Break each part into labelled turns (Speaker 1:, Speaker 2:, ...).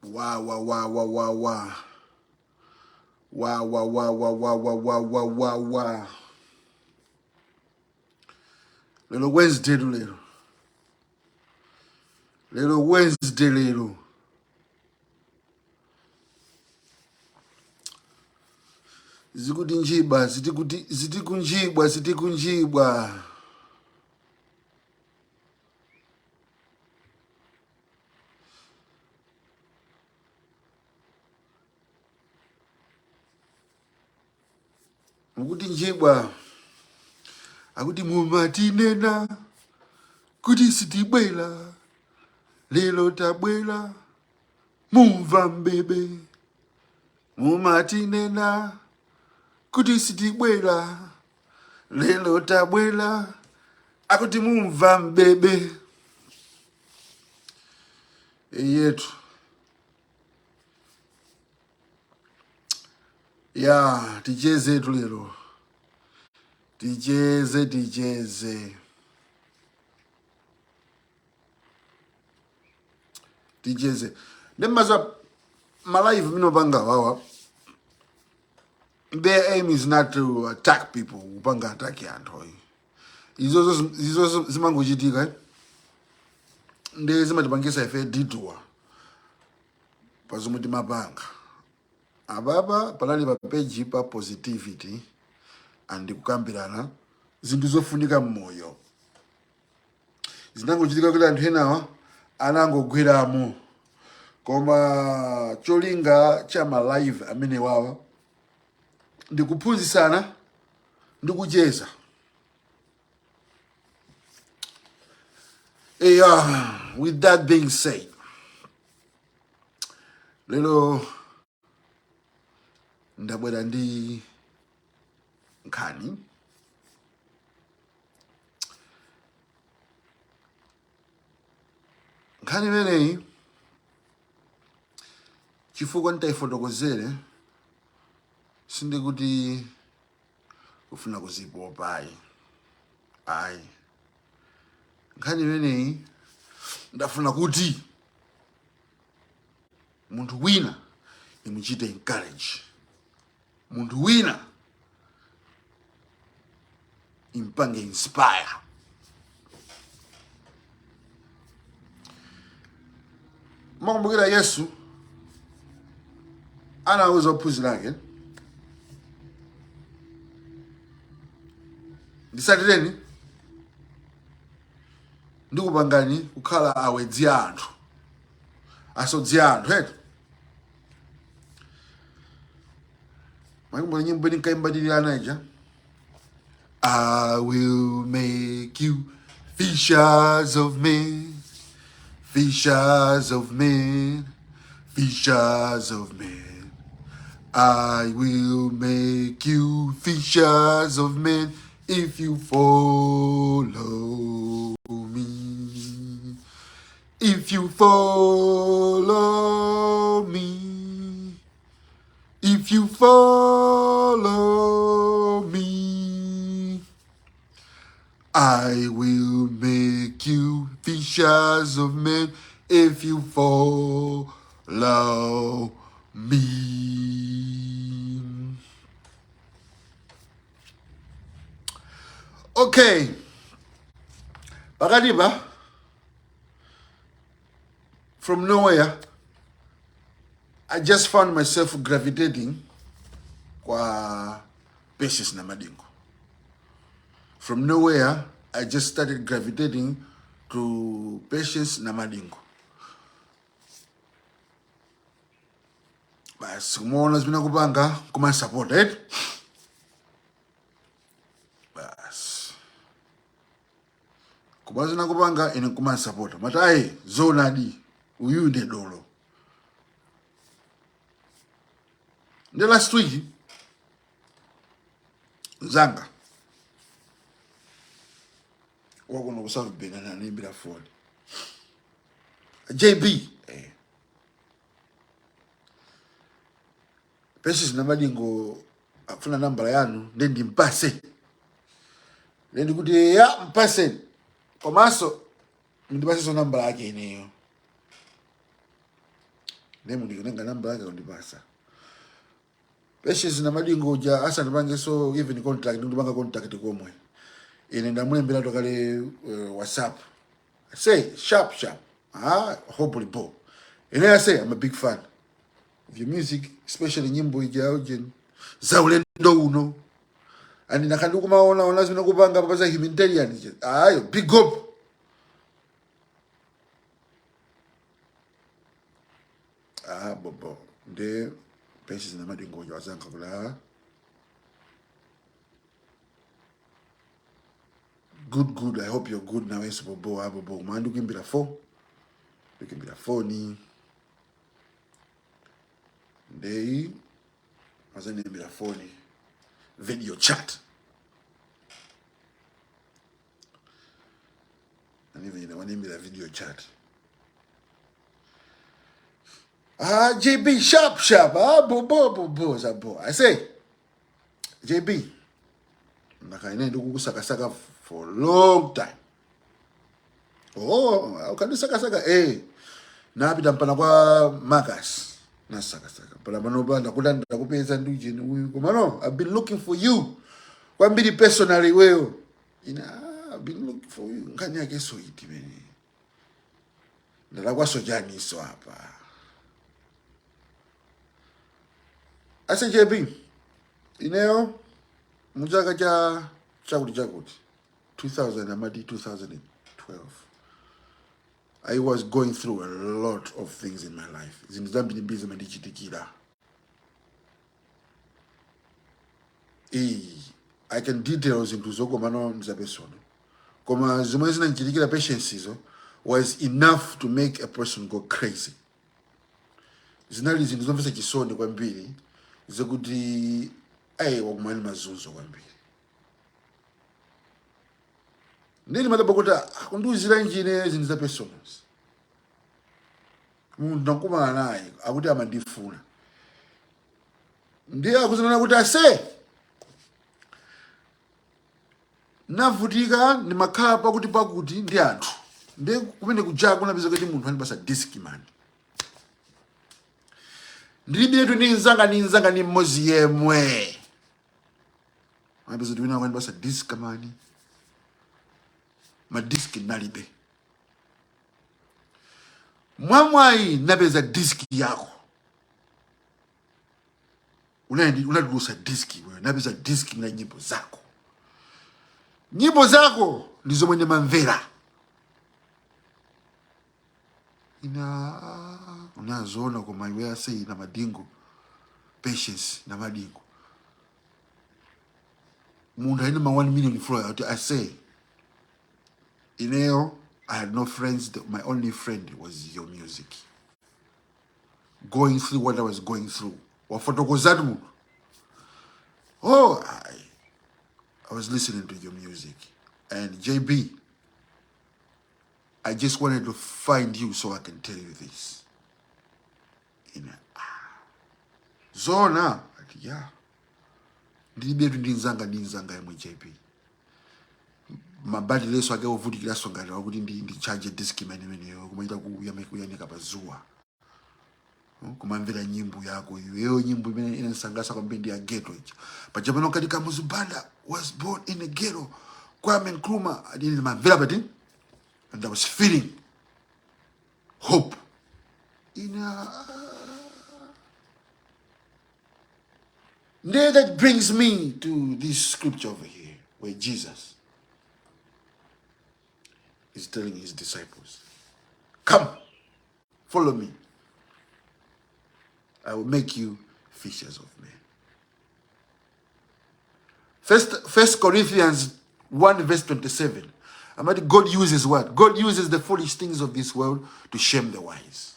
Speaker 1: Wow, wow, wow, wow, wow, wow. Wow, wow, wow, wow, wow, wow, wow, wow, wow, wow. Little Wednesday, little. Little Wednesday, little. Zikuti njiba, zitikunjibwa. Mukuti njibwa. Akuti mumatinena. Kuti sitibwela. Lelo tabwela. Mumva mbebe. Mumatinena. Kuti sitibwela. Lelo tabwela. Akuti mumva mbebe. Yetu. Ya, ticheze tu lero. Ticheze. Nemaza malive minopanga wawa. Their aim is not to attack people. Upanga attack yantoi. Izo zimangochitika eh? Nde zimatipangisa ife detour. Pazumuti mapanga. Ababa palali pa page pa positivity and kukambirana zinthu zofunika mmoyo. Zinangochitika kuti anthu enawa anangogweramo. Koma cholinga cha ma live amene wawa ndikuphunzitsana ndikucheza. With that being said, lero ndabwera ndi nkhani imeneyi chifukwa nditayifotokozere sindikuti kufuna kuzipopa ayi. Nkhani imeneyi ndafuna kuti munthu wina imuchite encourage. Munthu wina impange inspire. Makumbukira Yesu anawuza ophunzira ake ndisatireni ndikupangani kukhala awedzi anthu asodzi anthu eti. Makumbukira nyimbo ndinkaimbatirira ija. I will make you fishers of men. Fishers of men, fishers of men. I will make you fishers of men if you follow me. If you follow me. If you follow me. I will make you fishers of men if you follow me. Okay. Bakadiba, from nowhere, I just found myself gravitating kwa Patience Namadingo. From nowhere, I just started gravitating to Patience Namadingo. Basi kumaona zimina kupanga kuma support it. Basi kumaona zimina kupanga ine kuma support. Mata zona di uyu nde dolo. The last week zanga wakuno kusafu bena na nimbira phone. JB Patience Namadingo afuna nambala yanu ndendi mpase. Ndendi kuti ya mpase. Komaso ndipase so nambala yake ineyo. Nemu ndikenanga namba yake kundipasa. Patience Namadingo uja asa ndipange so even contact ndipanga contact komwe. Ine ndamulembera tokale WhatsApp. I say sharp. Hopefully bo. And I say I'm a big fan of your music, especially nyimbo ija ujeni zaulendo uno. And nakanduku maona lazima kupanga papa za humanitarian. Ayo big up. Bobo. De Patience Namadingo uja wazanka kula. Good. I hope you're good now. Yes, bobo. Man, you can be the phone. You can be the phone. They was an be the phone. Video chat. And even when be the video chat. JB, sharp. Bobo. I say, JB. Nakaine do kusaka for a long time. Oh, can do saka. Na pita mpana kwa Marcus. Na saka. Pala manoba nakudanda kupeza nduje ni huyu. Komano, I've been looking for you. Kwa mbili personally wewe. I've been looking for you. Ngani yake so iti meni. Ndalakwa sojani so hapa. Ase JB. Ineo Mujaka chakuti 2012. I was going through a lot of things in my life. Zinizambi busy mandichitikira. I can details into zoko mano nzabesono. Koma zimwezi na nchitikira patience was enough to make a person go crazy. Zinali zinizomvesa chisoni kwa mbili. Zakuti wakumani mazunzo kwa mbili. Nili madabokota kunduzira njine ziniza personals. Mundu nakuma naye akuti amandifuna. Ndiye akuzana kuti ase. Navutika ni makapa kuti pakuti ndi anthu. Ndiye kumene kujaga kunapeza kuti munthu ali basa disk man. Ndilibe tu ninzanga ni mmozi yemwe. Mapeza kuti wina kwani basa disk man. Madiski nalibe. Mwamwai napeza diski yako. Unadusa diski wewe. Napeza diski na nyimbo zako. Nyimbo zako ndizo mwenye mamvera. Unazona kwa maiwea say Namadingo. Patience Namadingo. Mundu haina 1 million flow. I say Ineo, I had no friends. My only friend was your music. Going through what I was going through. Kufotokoza. Oh, I was listening to your music. And JB, I just wanted to find you so I can tell you this. Zona, yeah. Ndilibe ndinzanga yemwe JB. Mabadi leso ake ovutikira songana wakuti ndi charge disk imene kumaita kuyanika pazuwa. Kumamvera nyimbo yako iyo nyimbo imene inasangasa kwambiri ndi ya ghetto ichi. Pachapano kati Kamuzubanda was born in a ghetto. Kwame Nkrumah I didn't mamvera pati. And I was feeling hope. That brings me to this scripture over here where Jesus is telling his disciples, come, follow me. I will make you fishers of men. First Corinthians 1 verse 27. God uses what? God uses the foolish things of this world to shame the wise.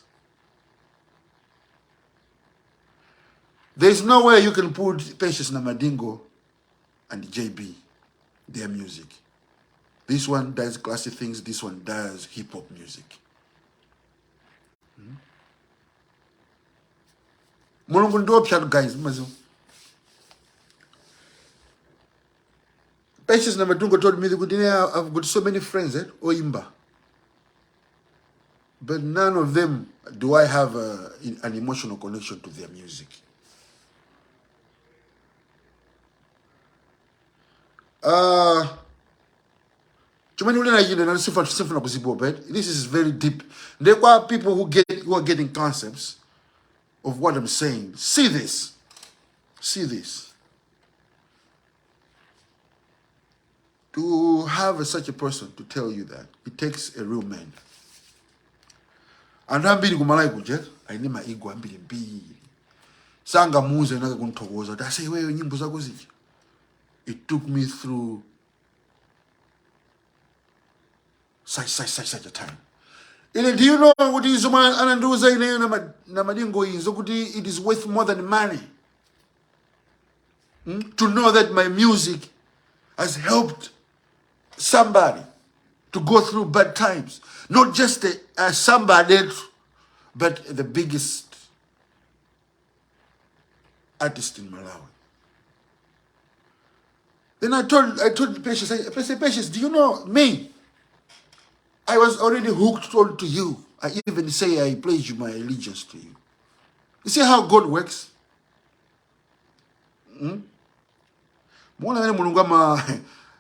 Speaker 1: There is no way you can put Patience Namadingo and JB, their music. This one does classic things, this one does hip-hop music. Mulungu ndo pya guys, mazo. Patience Namadingo told me that I've got so many friends, Oimba. but none of them do I have an emotional connection to their music. This is very deep. There are people who are getting concepts of what I'm saying. See this. See this. To have such a person to tell you that, it takes a real man. And I'm being kumalai kujet, I need my ego, I'm being big. Sanga muze naga kutokoza. I say, where you nyimbo zako ziki? It took me through such a time. And do you know what is ananduza ine Namadingo is? It is worth more than money. To know that my music has helped somebody to go through bad times. Not just somebody, but the biggest artist in Malawi. Then I told Patience, I said, Patience, do you know me? I was already hooked on to you. I even say I pledge my allegiance to you. You see how God works? Mwana wene mulungu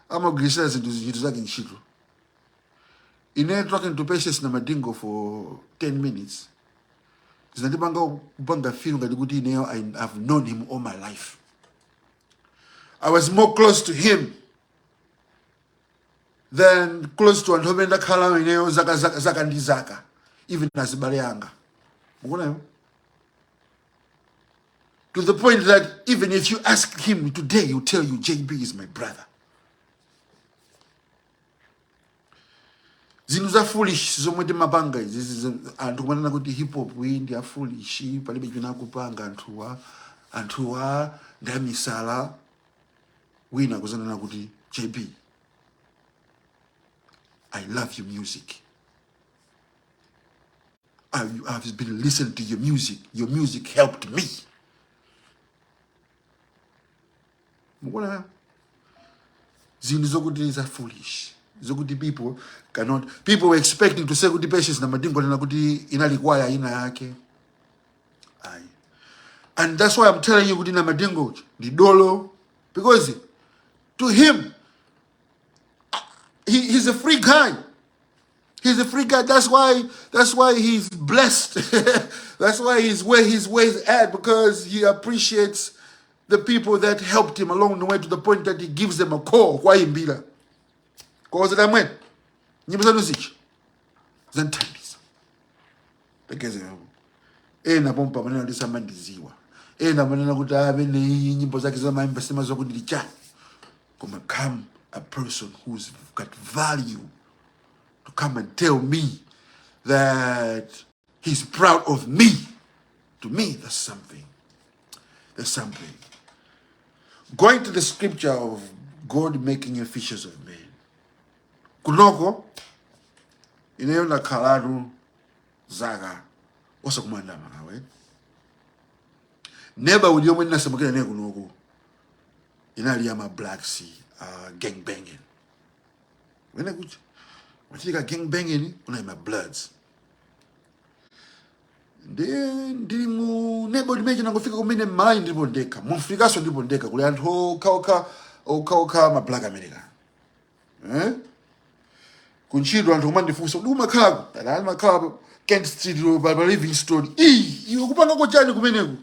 Speaker 1: ama grisha zitu zake nshito. Ine talking to Patience Namadingo for 10 minutes. Zinatibanga feel ngati I've known him all my life. I was more close to him than close to Antobenda Kala Zaka ndi Zaka, even as Baleanga. To the point that even if you ask him today, he'll tell you JB is my brother. Zinuza foolish, zomwede mabanga. Antukumana kuti hip hop we are foolish. Palibe juna kupanga antuwa ndamisala. Wina kuzana na kuti JB. I love your music. I've been listening to your music. Your music helped me. Zini zokuti is foolish. Zokuti people were expecting to say kuti Patience Namadingo na kuti inalikwaya ina yake. And that's why I'm telling you kuti Namadingo di dolo, because to him he's a free guy. He's a free guy. That's why he's blessed. That's why he's where he's at, because he appreciates the people that helped him along the way, to the point that he gives them a call. Why imbila? Cause that went. Nyimbo zich. Zantabis. Because na pompa maneno ndisa mandiziwa. Na maneno kutabe ni nyimbo zake za maimba sema zoko ndilicha. Come a person who's got value to come and tell me that he's proud of me. To me, that's something. There's something. Going to the scripture of God making you fishers of men. Kunoko, inayo na kalaru zaga, osa kumanda manawe. Neba uliyo na samakina ne kunoko. Inaliyama Black Sea. Gang banging. When I got gang banging, when my bloods. Then neighbor imagine I go figure come in mind the bondeka. Monfriga so the bondeka. Kule anto kauka ma Black America. Kunchido anto mandi fuso. Do makago. Dala makago. Kent Street Road, Barbara Livingstone. You kupanga ko jani kumeneko.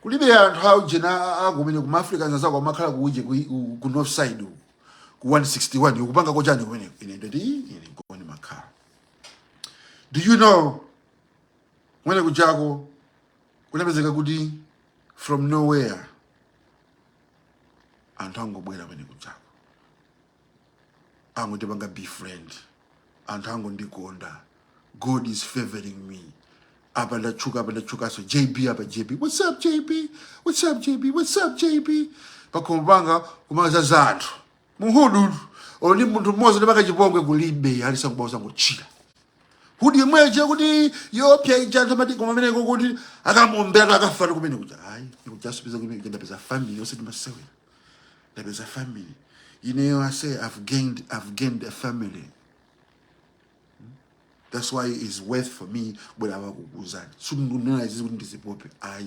Speaker 1: Kulibe how jena agumene ku Africans azako makhala kuje ku north side ku 161 ukupanga ko jani kumene ine ngoni makhala. Do you know when kujako kunapezeka kuti from nowhere anthu angobwera kumene kujako angoti banga befriend anthu angondikonda. God is favoring me. Apa la chuka so JB apa JB. What's up JB? What's up JB? What's up JB? Pakumbanga kumaza zatu. Muhudu oni muntu mmoza ndibaka chipongwe kulibe alisa kubaza ngochira. Hudi mweje kuti yo pya ijanta mati kumamene kuti akamombera akafana kumene kuti hayi ndikujasubiza kumene ndapeza family osati masewe. Ndapeza family. You know, I say I've gained a family. That's why it's worth for me when I was at. Shouldn't know this wouldn't disappoint. I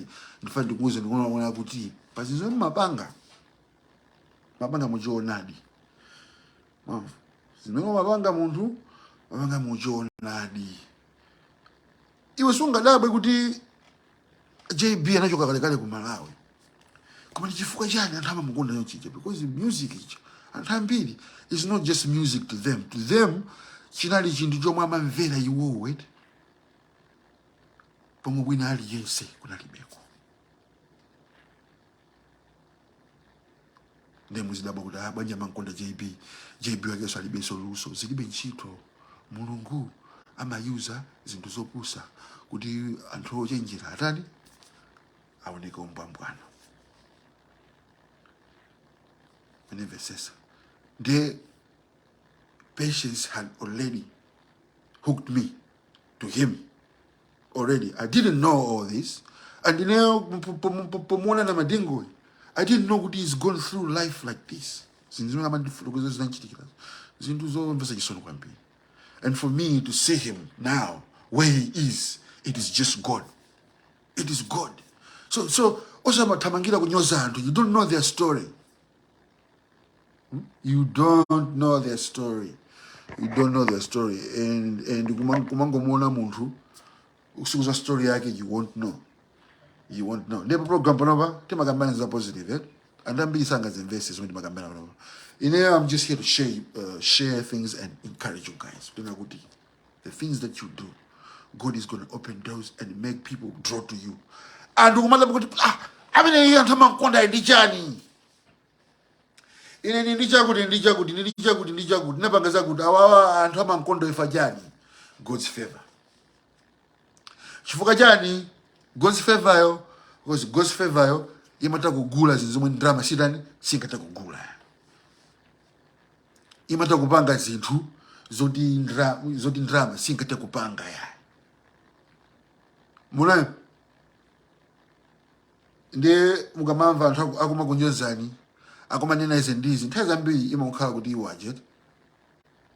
Speaker 1: in fact the reason when I go to but it's on mabanga mujo nadi. Zimeno mabanga muntu mabanga mujo nadi. Iwe sunga dabe kuti JB anachoka kale ku Malawi. Koma ndichifuka chani anthu amamukonda yonchicha because music ichi anthu ambiri is not just music to them. To them chinali chinthu chomwe amamvera iwowe pomwe bwina aliyense kunalibeko. Ndemuzidaba kuti banja mankonda JB wakeso alibenso luso zilibe ntchito. Mulungu amayuza zinthu zopusa kuti anthu ochenjera atani aoneke umbwambwana. Never says the Patience had already hooked me to him already. I didn't know all this, and you know, Namadingo, I didn't know what he's gone through life like this. And for me to see him now where he is, it is just God. It is God. So also tamangira kunyoza antu, you don't know their story. You don't know their story. You don't know their story. And kumango mona muntu usukuza story yake you won't know. You won't know. Never program panova tema gambana is positive, eh? And then be sang as investors when magambana panova. In here I'm just here to share things and encourage you guys. The things that you do, God is going to open doors and make people draw to you. And I mean antamakonda ndijani. Ine ndija kuti napangaza kuti awa anthu amankondo ifajani God's favor. Chifuka chani God's favor yo, because God's favor yo imata kugula zinthu zomwe drama sitani singata kugula. Imata kupanga zinthu zoti drama singata kupanga ya. Muna nde mukamamva anthu akuma kunyozani akoma nena izendizi nthawi zambiri imakhala kuti iwaje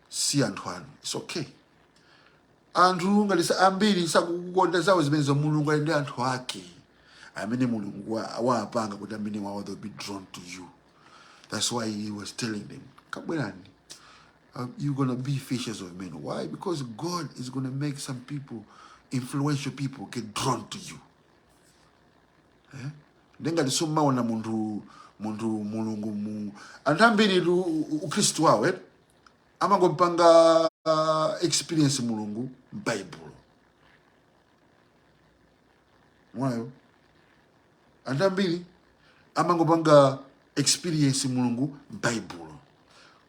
Speaker 1: si anthu anu. It's okay. Anthu ngalisa ambiri sakukonda zawo zimene Mulungu ali ndi anthu ake amene Mulungu wapanga kuti amene wawo they'll be drawn to you. That's why he was telling them, kabwerani, you're going to be fishers of men. Why? Because God is going to make some people, influential people, get drawn to you. Denga lisoma wana mundu Mulungu mu antambiri uKristo wawe amangopanga experience Mulungu Bible. Mwayo antambiri amangopanga experience Mulungu Bible.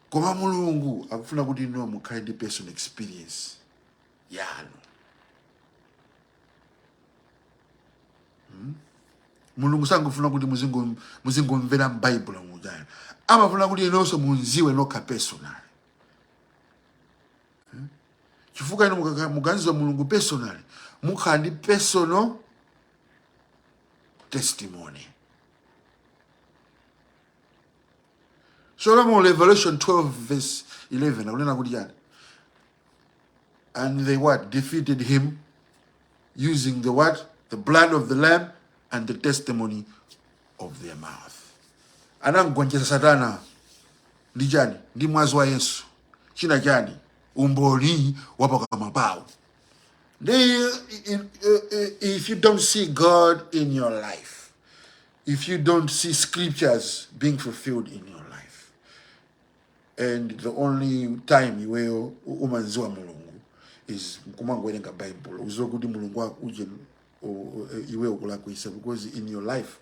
Speaker 1: Koma Mulungu akufuna kuti ino mukhale ndi personal experience yanu. Mulungu sangufuna kuti muzingo mvera Bible mujana. Amafuna kuti inonso munziwe nokha personal. Chifuka ino muganizwa Mulungu personal, mukhala ndi personal testimony. So Revelation 12 verse 11 and they what? Defeated him using the what? The blood of the lamb and the testimony of their mouth. Anangwanjeza Satana ndijani ndi mwazi wa Yesu china chani umboni wapaka mabawu. If you don't see God in your life, if you don't see scriptures being fulfilled in your life, and the only time you will umanziwa Mulungu is kumangwerenga Bible uzokuti Mulungu uje iwe ukulakwisa, because in your life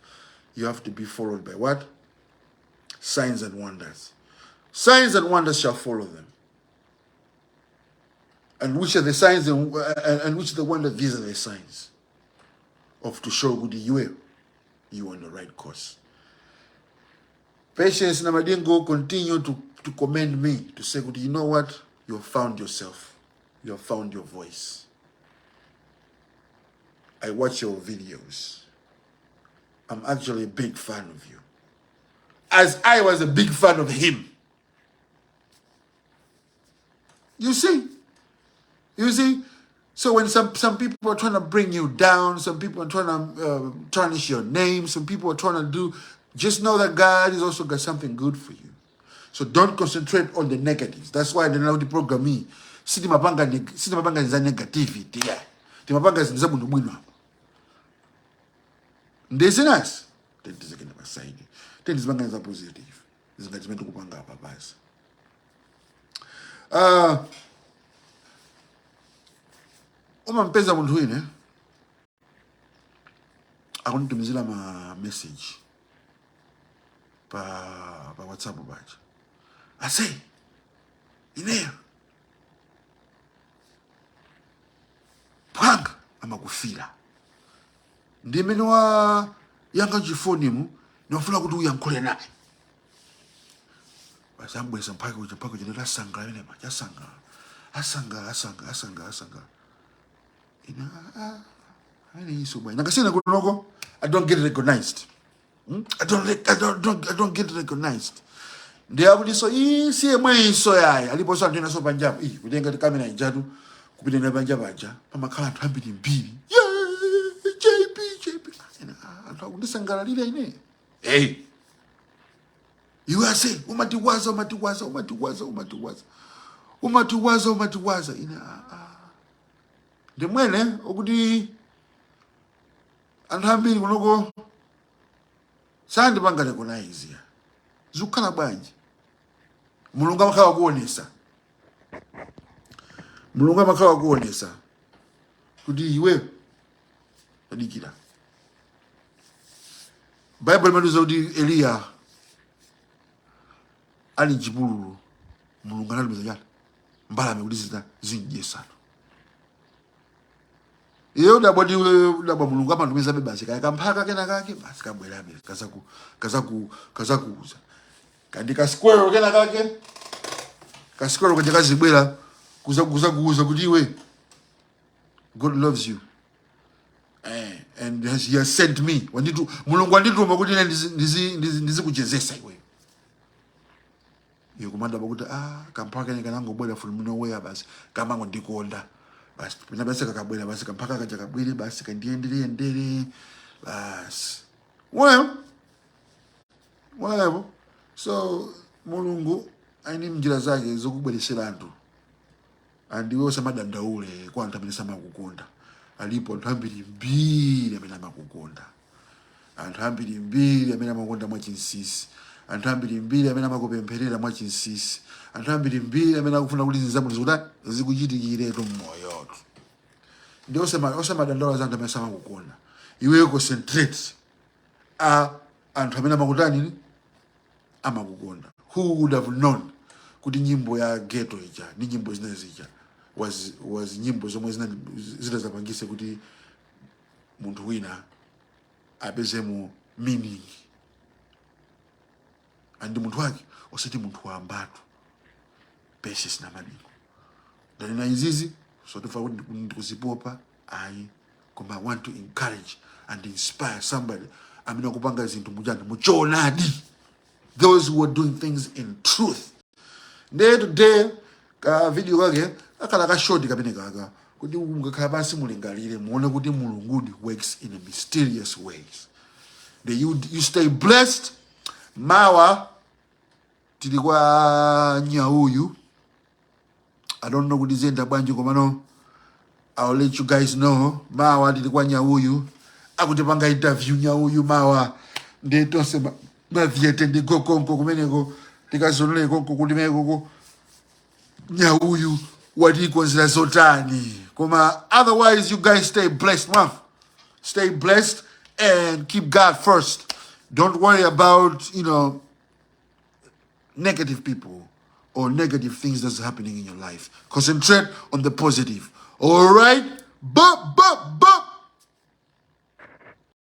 Speaker 1: you have to be followed by what? Signs and wonders. Signs and wonders shall follow them. And which are the signs and which are the wonders? These are the signs of to show good you are on the right course. Patience Namadingo continue to commend me, to say, good, you know what? You have found yourself. You have found your voice. I watch your videos. I'm actually a big fan of you. As I was a big fan of him. You see? You see? So when some people are trying to bring you down, some people are trying to tarnish your name, some people are trying to do, just know that God has also got something good for you. So don't concentrate on the negatives. That's why the now the program me. See the mapanga is a negativity. Yeah. The mapanga is a bundu bundu. Ndezi nas. Then this again my side. Then this mapanga is a positive. This is meant to go panga papas. Uma mpeza muntu wine akunitumizira ma message pa WhatsApp baje. I say, ineyo panga amakufira ndimene wa yanga chifoni mu ndofuna kuti uyankhule naye basambwesa mpaka jina lasanga yene ma asanga ina ani iso bwana nakasena kunoko I don't get recognized. I don't get recognized. Ndia kuti so siye mweso yaya alipo so ndina so panjapa kutenga kamera ijatu kupita panjapa aja pamakhala anthu ambiri mbiri JP anthu akundisangalalira ine you are saying umatiwaza ina ndimwene okuti anthu ambiri kunoko sandipanga recognize zikukhala bwanji mulungu amakhala kuonesa kuti iwe adikira Bible imaluza kuti Eliya ali mchipululu mulungu analumiza chani mbalame kuti zinjesana iyo udabwa mulungu amatumiza basi kaya kamphaka kena kake basi kabwerabe kazakuuza kandi kasikwero kena kake kasikwero kaja kazibwera kuuza kuti iwe God loves you and he has sent me mulungu wandituma kuti ndizikuchezesa iwe iyo kumanda bakuti kamphaka kene kanangobwera from nowhere basi kamango ndikonda basi pina basi kakabwera basi kampaka kaja kabwere basi kandiendelee basi whatever. So mulungu aini njira zake zokubweresera anthu andiwe osamadandaule kwa anthu amene samakukonda alipo anthu ambiri mbiri amene amakukonda anthu ambiri mbiri amene amakonda mwachinsisi anthu ambiri mbiri amene amakupempherera mwachinsisi anthu ambiri mbiri amene akufuna kuti zinzamu zikuchitikiretu mmoyo ndi osamadandaula za anthu amene samakukonda iwe concentrate anthu amene amakutani amakukonda. Who would have known kuti nyimbo ya ghetto ija ni nyimbo zinazicha was nyimbo zomwe zinazapangise kuti munthu wina apeze mu meaning andi munthu wake osati munthu wambatu Precious Namadingo dalina izizi so tufa kuti ndikuzipopa koma I want to encourage and inspire somebody amene akupanga zinthu mujana muchonadi, those who are doing things in truth. Day to day ka video kake akala ka short kapene kaka kuti ungakhala basi mulingalire muone kuti mulungu works in a mysterious ways. You stay blessed. Mawa tilikuwa nyauyu. I don't know kuti zenda bwanji komano I'll let you guys know. Mawa tilikuwa nyauyu akutipanga interview nyauyu mawa ndetonse maviete ndiko konko kumeneko tikazonole konko kulimeko nyauyu watikonzera zotani koma otherwise you guys stay blessed, man. Stay blessed and keep God first. Don't worry about, negative people or negative things that's happening in your life. Concentrate on the positive. All right?